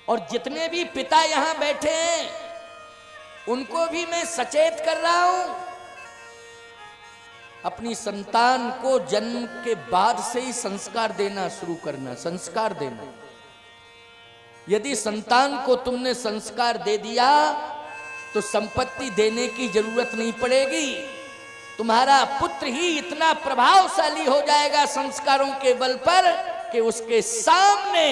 और जितने भी पिता यहां बैठे हैं उनको भी मैं सचेत कर रहा हूं, अपनी संतान को जन्म के बाद से ही संस्कार देना शुरू करना, संस्कार देना। यदि संतान को तुमने संस्कार दे दिया तो संपत्ति देने की जरूरत नहीं पड़ेगी। तुम्हारा पुत्र ही इतना प्रभावशाली हो जाएगा संस्कारों के बल पर कि उसके सामने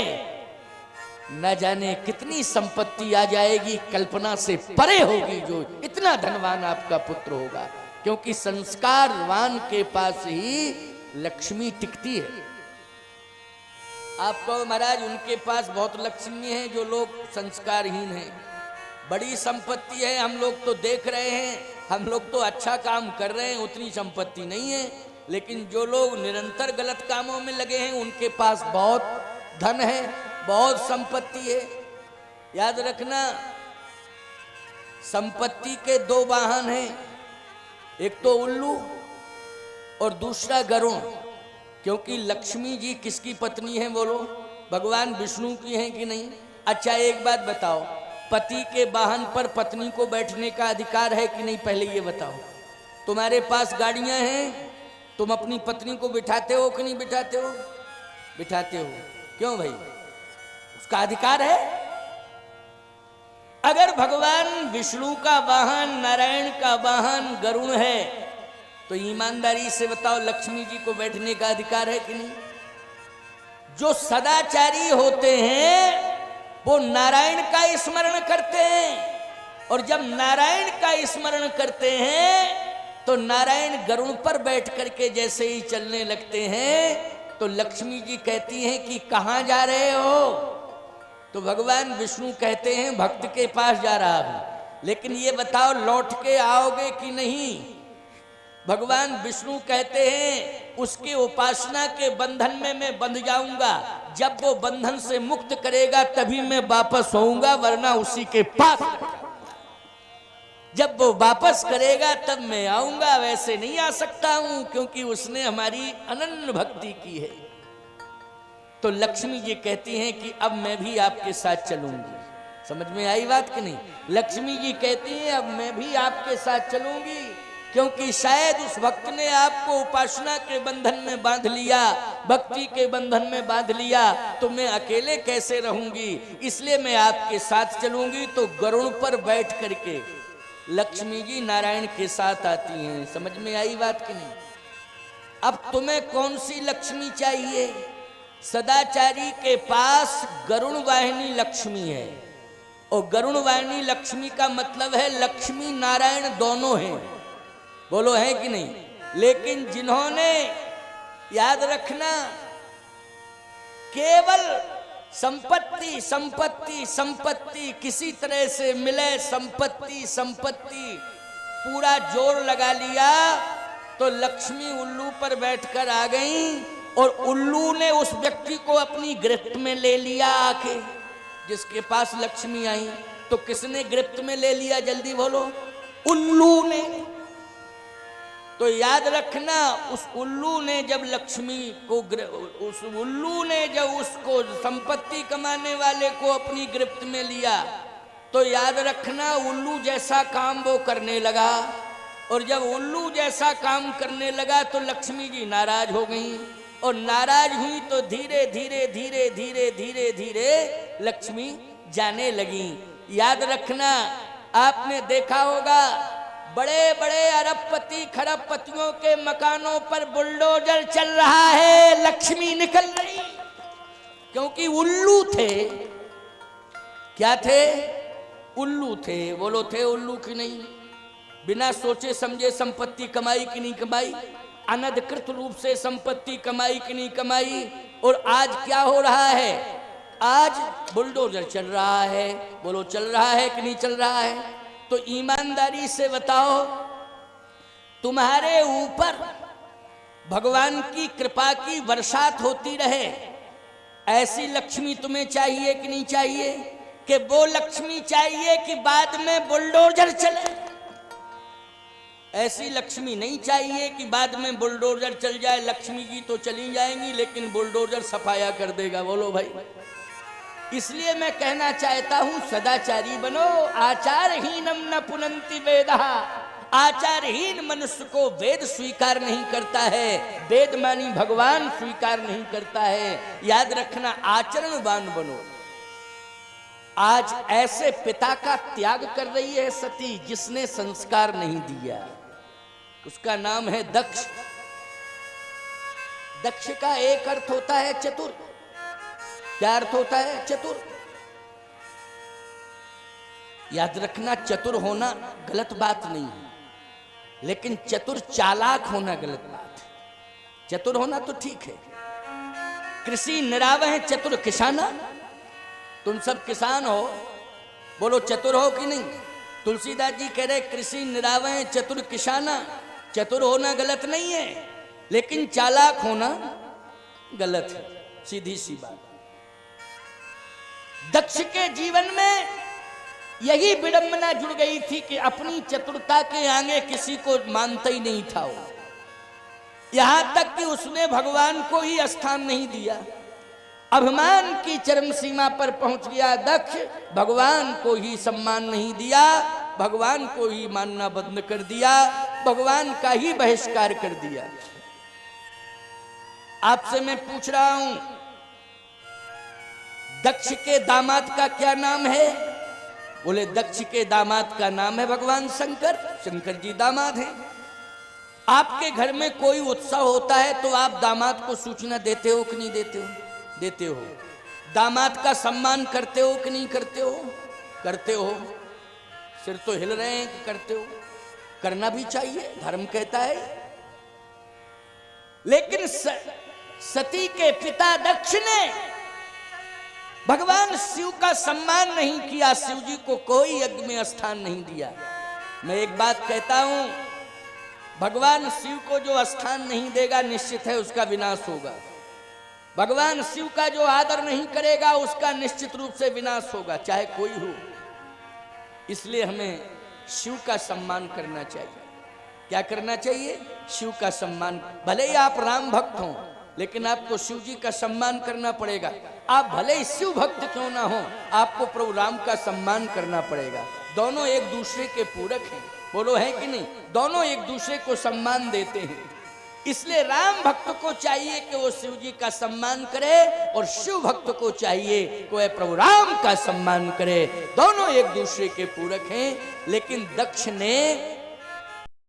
न जाने कितनी संपत्ति आ जाएगी, कल्पना से परे होगी, जो इतना धनवान आपका पुत्र होगा। क्योंकि संस्कारवान के पास ही लक्ष्मी टिकती है। आप कहो महाराज उनके पास बहुत लक्ष्मी है जो लोग संस्कारहीन हैं, बड़ी संपत्ति है, हम लोग तो देख रहे हैं, हम लोग तो अच्छा काम कर रहे हैं, उतनी संपत्ति नहीं है। लेकिन जो लोग निरंतर गलत कामों में लगे हैं उनके पास बहुत धन है, बहुत संपत्ति है। याद रखना, संपत्ति के दो वाहन हैं, एक तो उल्लू और दूसरा गरुण। क्योंकि लक्ष्मी जी किसकी पत्नी है बोलो? भगवान विष्णु की हैं कि नहीं? अच्छा एक बात बताओ, पति के वाहन पर पत्नी को बैठने का अधिकार है कि नहीं? पहले ये बताओ। तुम्हारे पास गाड़ियां हैं, तुम अपनी पत्नी को बिठाते हो कि नहीं बिठाते हो? बिठाते हो। क्यों भाई? उसका अधिकार है। अगर भगवान विष्णु का वाहन, नारायण का वाहन गरुण है तो ईमानदारी से बताओ लक्ष्मी जी को बैठने का अधिकार है कि नहीं? जो सदाचारी होते हैं वो नारायण का स्मरण करते हैं, और जब नारायण का स्मरण करते हैं तो नारायण गरुण पर बैठ करके जैसे ही चलने लगते हैं तो लक्ष्मी जी कहती हैं कि कहां जा रहे हो? तो भगवान विष्णु कहते हैं भक्त के पास जा रहा हूं। लेकिन ये बताओ लौट के आओगे कि नहीं? भगवान विष्णु कहते हैं उसकी उपासना के बंधन में मैं बंध जाऊंगा, जब वो बंधन से मुक्त करेगा तभी मैं वापस होऊंगा, वरना उसी के पास जब वो वापस करेगा तब मैं आऊंगा, वैसे नहीं आ सकता हूं क्योंकि उसने हमारी अनन्य भक्ति की है। तो लक्ष्मी जी कहती हैं कि अब मैं भी आपके साथ चलूंगी। समझ में आई बात कि नहीं? लक्ष्मी जी कहती हैं अब मैं भी आपके साथ चलूंगी, क्योंकि शायद उस भक्त ने आपको उपासना के बंधन में बांध लिया, भक्ति के बंधन में बांध लिया, तो मैं अकेले कैसे रहूंगी, इसलिए मैं आपके साथ चलूंगी। तो गरुड़ पर बैठ करके लक्ष्मी जी नारायण के साथ आती हैं। समझ में आई बात कि नहीं? अब तुम्हें कौन सी लक्ष्मी चाहिए? सदाचारी के पास गरुण वाहिनी लक्ष्मी है, और गरुण वाहिनी लक्ष्मी का मतलब है लक्ष्मी नारायण दोनों हैं। बोलो है कि नहीं? लेकिन जिन्होंने, याद रखना, केवल संपत्ति संपत्ति संपत्ति किसी तरह से मिले, संपत्ति संपत्ति पूरा जोर लगा लिया तो लक्ष्मी उल्लू पर बैठकर आ गई, और उल्लू ने उस व्यक्ति को अपनी गिरफ्त में ले लिया। आके जिसके पास लक्ष्मी आई तो किसने गिरफ्त में ले लिया? जल्दी बोलो। उल्लू ने। तो याद रखना, उस उल्लू ने जब लक्ष्मी को, उस उल्लू ने जब उसको संपत्ति कमाने वाले को अपनी गिरफ्त में लिया तो याद रखना उल्लू जैसा काम वो करने लगा, और जब उल्लू जैसा काम करने लगा तो लक्ष्मी जी नाराज हो गई, और नाराज हुई तो धीरे धीरे धीरे धीरे धीरे धीरे लक्ष्मी जाने लगी। याद रखना, आपने देखा होगा बड़े बड़े अरबपति खरबपतियों के मकानों पर बुलडोजर चल रहा है, लक्ष्मी निकल रही, क्योंकि उल्लू थे। क्या थे? उल्लू थे। बोलो थे उल्लू की नहीं? बिना सोचे समझे संपत्ति कमाई कि नहीं कमाई? अनधिकृत रूप से संपत्ति कमाई कि नहीं कमाई? और आज क्या हो रहा है? आज बुलडोजर चल रहा है। बोलो चल रहा है कि नहीं चल रहा है? तो ईमानदारी से बताओ, तुम्हारे ऊपर भगवान की कृपा की बरसात होती रहे, ऐसी लक्ष्मी तुम्हें चाहिए कि नहीं चाहिए? कि वो लक्ष्मी चाहिए कि बाद में बुलडोजर चले? ऐसी लक्ष्मी नहीं चाहिए कि बाद में बुलडोजर चल जाए। लक्ष्मी जी तो चली जाएंगी लेकिन बुलडोजर सफाया कर देगा। बोलो भाई, इसलिए मैं कहना चाहता हूं सदाचारी बनो। आचारहीनम न पुनंति वेदः। आचारहीन मनुष्य को वेद स्वीकार नहीं करता है, वेद मानी भगवान स्वीकार नहीं करता है। याद रखना, आचरणवान बनो। आज ऐसे पिता का त्याग कर रही है सती जिसने संस्कार नहीं दिया। उसका नाम है दक्ष। दक्ष का एक अर्थ होता है चतुर। क्या अर्थ होता है? चतुर। याद रखना, चतुर होना गलत बात नहीं है, लेकिन चतुर चालाक होना गलत बात है। चतुर होना तो ठीक है। कृषि निरावह चतुर किसाना। तुम सब किसान हो, बोलो चतुर हो कि नहीं? तुलसीदास जी कह रहे कृषि निरावह चतुर किसाना। चतुर होना गलत नहीं है, लेकिन चालाक होना गलत है। सीधी सी बात। दक्ष के जीवन में यही विडंबना जुड़ गई थी कि अपनी चतुरता के आगे किसी को मानता ही नहीं था वो। यहां तक कि उसने भगवान को ही स्थान नहीं दिया। अभिमान की चरम सीमा पर पहुंच गया दक्ष। भगवान को ही सम्मान नहीं दिया, भगवान को ही मानना बंद कर दिया, भगवान का ही बहिष्कार कर दिया। आपसे मैं पूछ रहा हूं, दक्ष के दामाद का क्या नाम है? बोले दक्ष के दामाद का नाम है भगवान शंकर। शंकर जी दामाद हैं। आपके घर में कोई उत्सव होता है तो आप दामाद को सूचना देते हो कि नहीं देते हो? देते हो। दामाद का सम्मान करते हो कि नहीं करते हो? करते हो। सिर तो हिल रहे हैं कि करते हो। करना भी चाहिए, धर्म कहता है। लेकिन सती के पिता दक्ष ने भगवान शिव का सम्मान नहीं किया, शिव जी को कोई यज्ञ में स्थान नहीं दिया। मैं एक बात कहता हूं, भगवान शिव को जो स्थान नहीं देगा निश्चित है उसका विनाश होगा। भगवान शिव का जो आदर नहीं करेगा उसका निश्चित रूप से विनाश होगा, चाहे कोई हो। इसलिए हमें शिव का सम्मान करना चाहिए। क्या करना चाहिए? शिव का सम्मान। भले ही आप राम भक्त हों, लेकिन आपको शिव जी का सम्मान करना पड़ेगा। आप भले ही शिव भक्त क्यों ना हो, आपको प्रभु राम का सम्मान करना पड़ेगा। दोनों एक दूसरे के पूरक हैं, बोलो है कि नहीं? दोनों एक दूसरे को सम्मान देते हैं। इसलिए राम भक्त को चाहिए कि वो शिव जी का सम्मान करे, और शिव भक्त को चाहिए कि वह प्रभु राम का सम्मान करे। दोनों एक दूसरे के पूरक हैं। लेकिन दक्ष ने